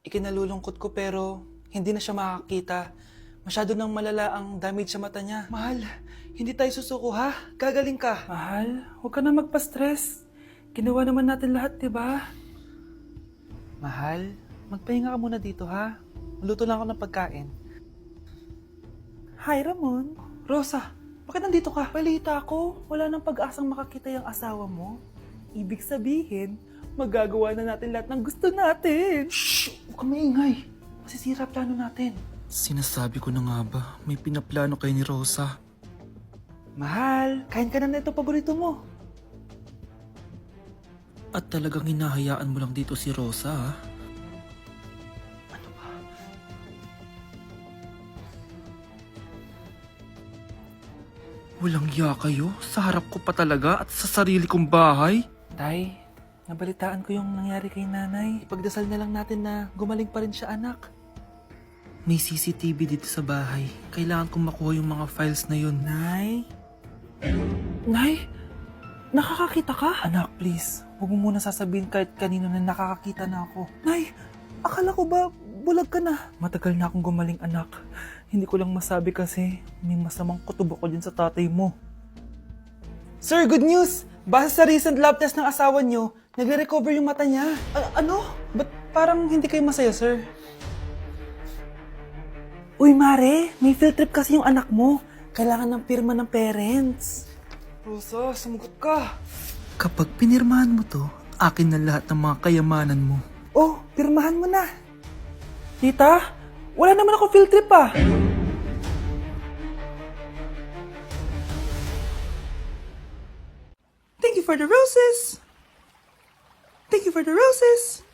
Ikinalulungkot ko pero hindi na siya makakita. Masyado nang malala ang damage sa mata niya. Mahal, hindi tayo susuko ha? Gagaling ka. Mahal, huwag ka na magpa-stress. Ginawa naman natin lahat, diba? Mahal, magpahinga ka muna dito ha? Maluto lang ako ng pagkain. Hi, Ramon. Rosa, bakit nandito ka? Balita ko, wala nang pag-asang makakita yung asawa mo. Ibig sabihin, magagawa na natin lahat ng gusto natin. Shh! Huwag ka maingay. Masisira plano natin. Sinasabi ko na nga ba, may pinaplano kayo ni Rosa. Mahal, kain ka na nito paborito mo. At talagang hinahayaan mo lang dito si Rosa, ha? Ano ba? Walang iya kayo? Sa harap ko pa talaga at sa sarili kong bahay? Tay, nabalitaan ko yung nangyari kay nanay. Ipagdasal na lang natin na gumaling pa rin siya, anak. May CCTV dito sa bahay. Kailangan kong makuha yung mga files na yun. Nay? Nay? Nakakakita ka? Anak, please. Huwag mo muna sasabihin kahit kanino na nakakakita na ako. Nay, akala ko ba bulag ka na? Matagal na akong gumaling, anak. Hindi ko lang masabi kasi may masamang kutob ako dyan sa tatay mo. Sir, good news! Base sa recent lab test ng asawa niyo, nagre-recover yung mata niya. Ano? Ba't parang hindi kayo masaya, sir? Uy, Mare, may field trip kasi yung anak mo. Kailangan ng pirma ng parents. Rosa, sumagot ka. Kapag pinirmahan mo to, akin na lahat ng mga kayamanan mo. Oh, pirmahan mo na. Tita, wala naman ako field trip ah. Thank you for the roses. Thank you for the roses.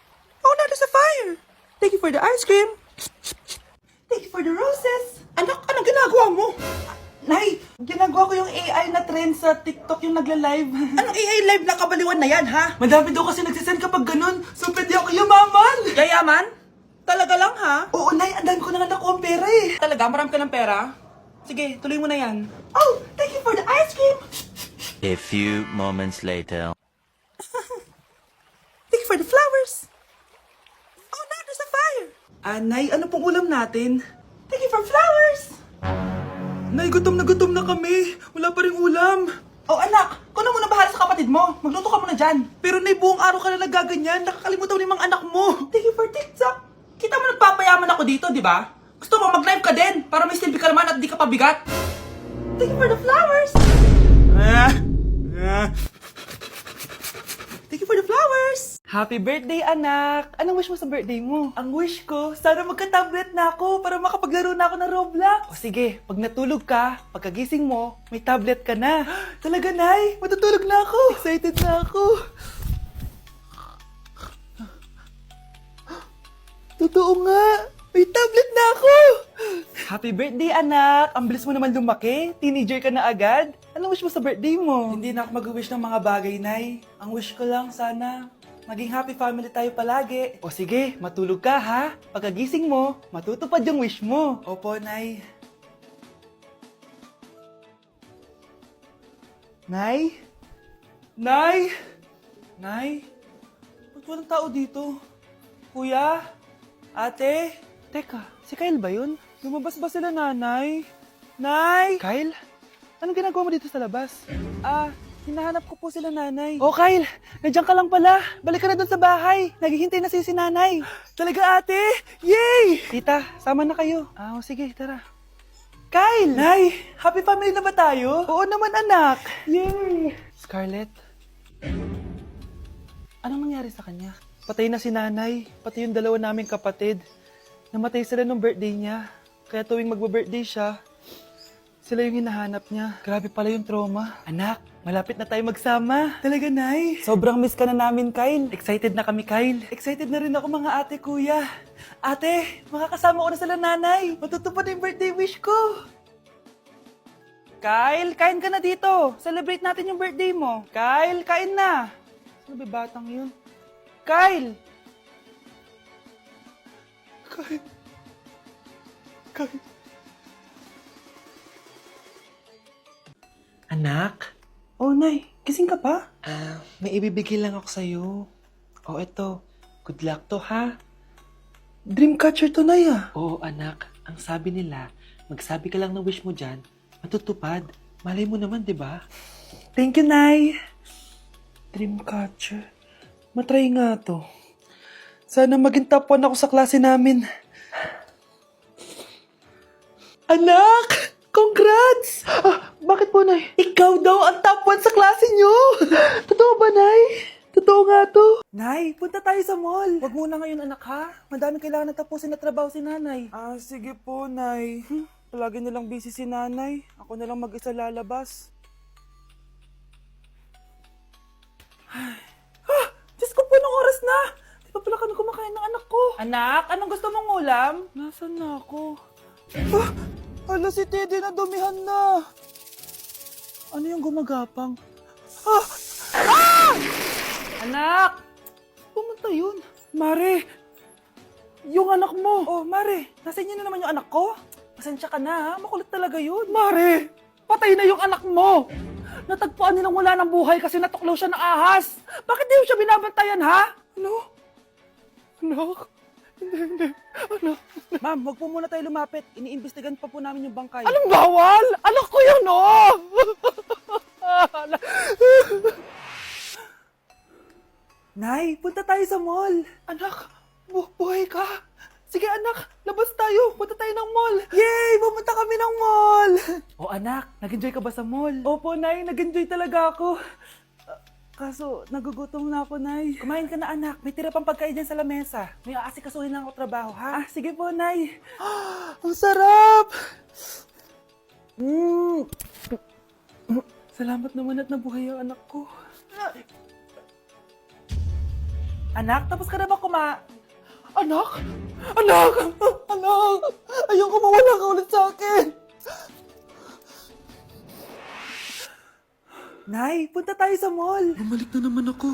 Oh, now there's a fire. Thank you for the ice cream. Thank you for the roses. Anak, anong ginagawa mo? Nay, ginagawa ko yung AI na trend sa TikTok yung nagla-live. Anong AI live na kabaliwan na yan, ha? Madami daw kasi nagsisend kapag ganun, so pwede ako yumaman. Yayaman? Talaga lang, ha? Oo, Nay, ang dami ko na nga nakuha ang pera eh. Talaga? Marami ka ng pera? Sige, tuloy mo na yan. Oh, thank you for the ice cream. A few moments later. Thank you for the flowers. Oh, now there's a fire. Nay, ano pong ulam natin? Thank you for flowers. Nay, gutom na kami. Wala pa rin ulam. Oh, anak, kung na muna bahala sa kapatid mo. Magluto ka muna dyan. Pero Nay, buong araw ka na nagaganyan. Nakakalimutan mo yung mga anak mo. Thank you for TikTok. Kita mo nagpapayaman ako dito, di ba? Gusto mo mag-live ka din para may silbi ka naman at di ka pabigat. Thank you for the flowers. Thank you for the flowers! Happy birthday, anak! Anong wish mo sa birthday mo? Ang wish ko, sana magka-tablet na ako para makapaglaro na ako ng Roblox. O sige, pag natulog ka, pagkagising mo, may tablet ka na. Talaga, Nay? Matutulog na ako! Excited na ako! Totoo nga! May tablet na ako! Happy birthday, anak! Ang bilis mo naman lumaki. Teenager ka na agad. Anong wish mo sa birthday mo? Hindi na ako mag-wish ng mga bagay, Nay. Ang wish ko lang, sana maging happy family tayo palagi. O sige, matulog ka, ha? Pagkagising mo, matutupad yung wish mo. Opo, Nay. Nay? Nay? Nay? Ba't walang tao dito? Kuya? Ate? Teka, si Kyle ba yun? Lumabas ba sila, nanay? Nay! Kyle? Anong ginagawa mo dito sa labas? Hinahanap ko po sila, nanay. Oh, Kyle! Nandiyan ka lang pala. Balik ka na dun sa bahay. Naghihintay na si nanay. Talaga, ate? Yay! Tita, sama na kayo. Sige, tara. Kyle! Nay! Happy family na ba tayo? Oo naman, anak. Yay! Scarlett? Anong nangyari sa kanya? Patay na si nanay, pati yung dalawa naming kapatid. Namatay sila nung birthday niya. Kaya tuwing magbe-birthday siya, sila yung hinahanap niya. Grabe pala yung trauma. Anak, malapit na tayo magsama. Talaga, Nay. Sobrang miss ka na namin, Kyle. Excited na kami, Kyle. Excited na rin ako, mga ate, kuya. Ate, makakasama ko na sila, nanay. Matutupad na yung birthday wish ko. Kyle, kain ka na dito. Celebrate natin yung birthday mo. Kyle, kain na. Sino ba batang yun? Kyle! Kyle. Kyle. Anak? Oh, Nay. Gising ka pa? May ibibigay lang ako sa'yo. Oh, eto. Good luck to, ha? Dreamcatcher to, Nay, ah. Oo, anak. Ang sabi nila, magsabi ka lang ng wish mo dyan, matutupad. Malay mo naman, di ba? Thank you, Nay. Dreamcatcher. Matry nga to. Sana maging top 1 ako sa klase namin. Anak! Congrats! Bakit po, Nay? Ikaw daw ang top 1 sa klase nyo! Totoo ba, Nay? Totoo nga to. Nay, punta tayo sa mall. Wag muna ngayon, anak, ha? Madami kailangan na tapusin na trabaho si Nanay. Sige po, Nay. Palagi nilang busy si Nanay. Ako na lang mag-isa lalabas. Diyos ko po, nung oras na! Di pa pala kami kumakain ng anak ko. Anak, anong gusto mong ulam? Nasaan na ako? Ala, si Teddy na dumihan na. Ano yung gumagapang? Anak! Pumunta yun. Mare! Yung anak mo! Oh, Mare! Nasa inyo na naman yung anak ko? Pasensya ka na, ha? Makulit talaga yun. Mare! Patay na yung anak mo! Natagpuan nilang wala ng buhay kasi natuklaw siya ng ahas. Bakit di mo siya binabantayan, ha? Ano? Anak? Hindi. Anak? Ma'am, wag po muna tayo lumapit. Iniimbestigan pa po namin yung bangkay. Anong bawal? Anak ko yun, oh! Nay, punta tayo sa mall. Anak, buhay ka. Sige anak, labas tayo. Punta tayo ng mall. Yay! Pumunta kami ng mall. Oh anak, nag-enjoy ka ba sa mall? Opo, Nay. Nag-enjoy talaga ako. Kaso, nagugutom na ako, Nay. Kumain ka na, anak. May tira pang pagkain dyan sa lamesa. May aasikasuhin na ako trabaho, ha? Sige po, Nay. Ang sarap! Salamat naman at nabuhay ang anak ko. Anak, tapos ka na ba Anak! Anak! Anak! Ayoko mawala ka ulit sa akin! Nay, punta tayo sa mall. Bumalik na naman ako.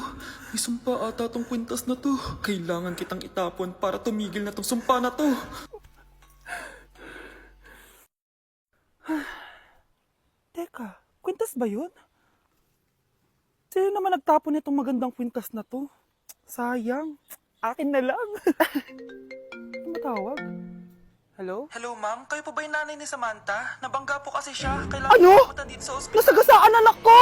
May sumpa ata tong kwintas na to. Kailangan kitang itapon para tumigil na tong sumpa na to. Teka, kwintas ba yun? Sino naman nagtapon itong magandang kwintas na to? Sayang. Akin na lang. Tumatawag? Hello? Hello, ma'am. Kayo po ba yung nanay ni Samantha? Nabangga po kasi siya. Kailangan pumunta dito sa ospital. Nasagasaan anak ko!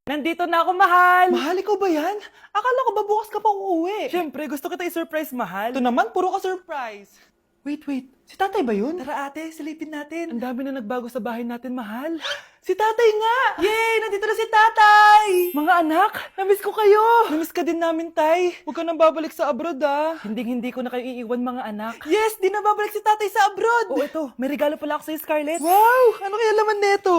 Nandito na ako, mahal! Mahal, ikaw ba yan? Akala ko ba bukas ka pa uuwi? Siyempre, gusto kita i-surprise, mahal. Ito naman, puro ka surprise. Wait. Si tatay ba yun? Tara ate, silipin natin. Ang dami na nagbago sa bahay natin, mahal. Si tatay nga! Yay! Nandito na si tatay! Mga anak, namiss ko kayo! Namiss ka din namin, tay. Huwag ka nang babalik sa abroad, ah. Hindi ko na kayo iiwan, mga anak. Yes! Di na babalik si tatay sa abroad! Oo, ito. May regalo pala ako sa'yo, Scarlett. Wow! Ano kaya laman neto?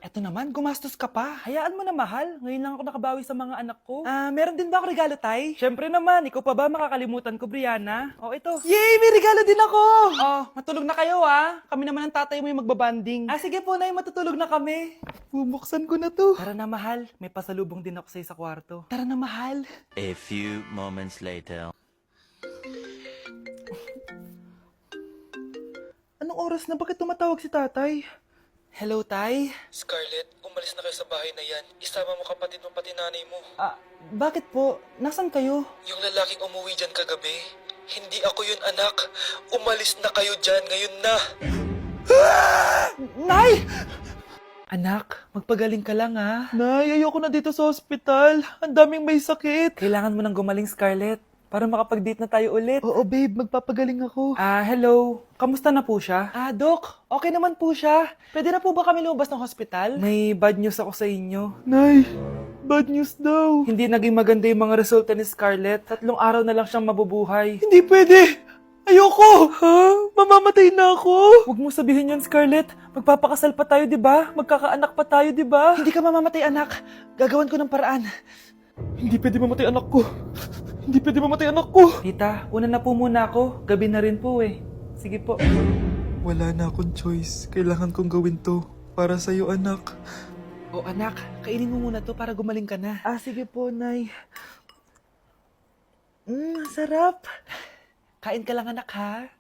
Eto naman, gumastos ka pa. Hayaan mo na, mahal. Ngayon lang ako nakabawi sa mga anak ko. Meron din ba ako regalo, tay? Siyempre naman. Ikaw pa ba makakalimutan ko, Brianna? Oh, ito. Yay! May regalo din ako! Oh, matulog na kayo, ah. Kami naman ang tatay mo yung magbabanding. Sige po, nay. Matutulog na kami. Bubuksan ko na to. Tara na, mahal. May pasalubong din ako sa'yo sa kwarto. Tara na, mahal. A few moments later. Anong oras na? Bakit tumatawag si tatay? Hello, tay? Scarlett, umalis na kayo sa bahay na yan. Isama mo kapatid mo pati nanay mo. Bakit po? Nasaan kayo? Yung lalaking umuwi dyan kagabi. Hindi ako yun, anak. Umalis na kayo dyan ngayon na. Nay! Anak, magpagaling ka lang, ha? Nay, ayoko na dito sa ospital. Ang daming may sakit. Kailangan mo nang gumaling, Scarlett. Para makapag-date na tayo ulit. Oo, babe. Magpapagaling ako. Hello. Kamusta na po siya? Doc. Okay naman po siya. Pwede na po ba kami lumabas ng hospital? May bad news ako sa inyo. Nay, bad news daw. Hindi naging maganda yung mga resulta ni Scarlett. 3 araw na lang siyang mabubuhay. Hindi pwede! Ayoko! Ha? Mamamatay na ako! Huwag mo sabihin yun, Scarlett. Magpapakasal pa tayo, di ba? Magkakaanak pa tayo, di ba? Hindi ka mamamatay, anak. Gagawan ko ng paraan. Hindi pwede mamatay anak ko. Hindi pwede mamatay anak ko. Tita, una na po muna ako. Gabi na rin po eh. Sige po. Wala na akong choice. Kailangan kong gawin to. Para sa'yo, anak. O anak, kainin mo muna to para gumaling ka na. Sige po, Nay. Sarap. Kain ka lang, anak, ha?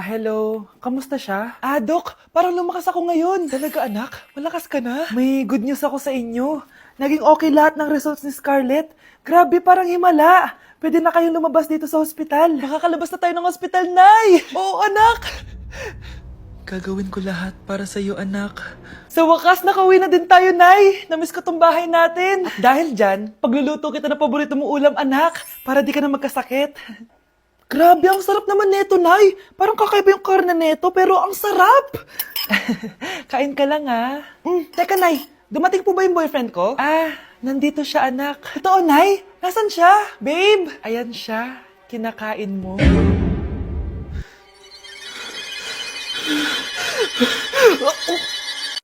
Hello. Kamusta siya? Doc, parang lumakas ako ngayon. Talaga, anak? Malakas ka na? May good news ako sa inyo. Naging okay lahat ng results ni Scarlett. Grabe, parang himala. Pwede na kayong lumabas dito sa ospital. Makakalabas na tayo ng ospital, Nay! Oo, anak! Gagawin ko lahat para sa'yo, anak. Sa wakas, nakauwi na din tayo, Nay. Namiss ko tong bahay natin. At dahil dyan, pagluluto kita ng paborito mong ulam, anak, para di ka na magkasakit. Grabe, ang sarap naman neto, Nay. Parang kakaiba yung karne neto, pero ang sarap. Kain ka lang, ha? Teka, Nay. Dumating po ba yung boyfriend ko? Ah, nandito siya, anak. Totoo, Nay? Nasaan siya? Babe! Ayan siya. Kinakain mo.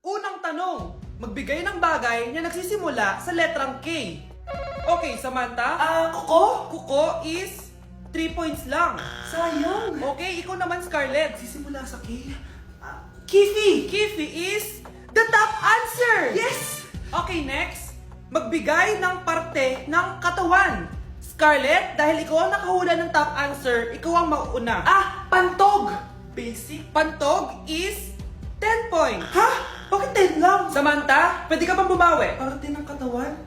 Unang tanong, magbigay ng bagay na nagsisimula sa letrang K. Okay, Samantha? Kuko? Kuko is 3 points lang. Sayang. Okay, ikaw naman, Scarlett. Sisimula sa K. Kifi. Kifi is the top answer. Yes! Okay, next. Magbigay ng parte ng katawan. Scarlett, dahil ikaw ang nakahula ng top answer, ikaw ang mauuna. Pantog. Basic. Pantog is 10 points. Ha? Bakit 10 lang? Samantha, pwede ka bang bumawi? Parte ng katawan?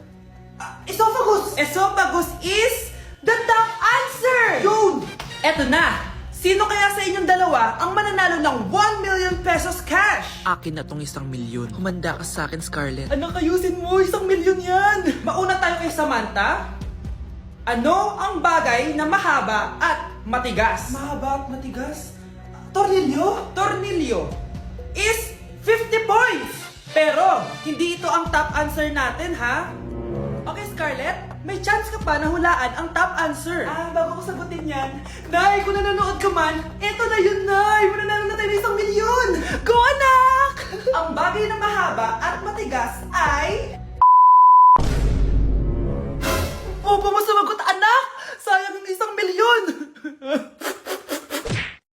Esophagus! Esophagus is the top answer! Yun! Eto na! Sino kaya sa inyong dalawa ang mananalo ng 1 million pesos cash? Akin na tong 1 milyon. Humanda ka sa akin, Scarlett. Anak, ayusin mo! 1 milyon yan! Mauna tayo kay Samantha. Ano ang bagay na mahaba at matigas? Mahaba at matigas? Tornilyo? Tornilyo is 50 points! Pero, hindi ito ang top answer natin, ha? Okay, Scarlett, may chance ka pa na hulaan ang top answer. Bago ko sagutin yan, Nay, kung nanonood ka man, eto na yun, Nay! Mananalo na tayo ng 1 milyon! Go, anak! Ang bagay na mahaba at matigas ay... Opo mo sumagot, anak! Sayang yung 1 milyon!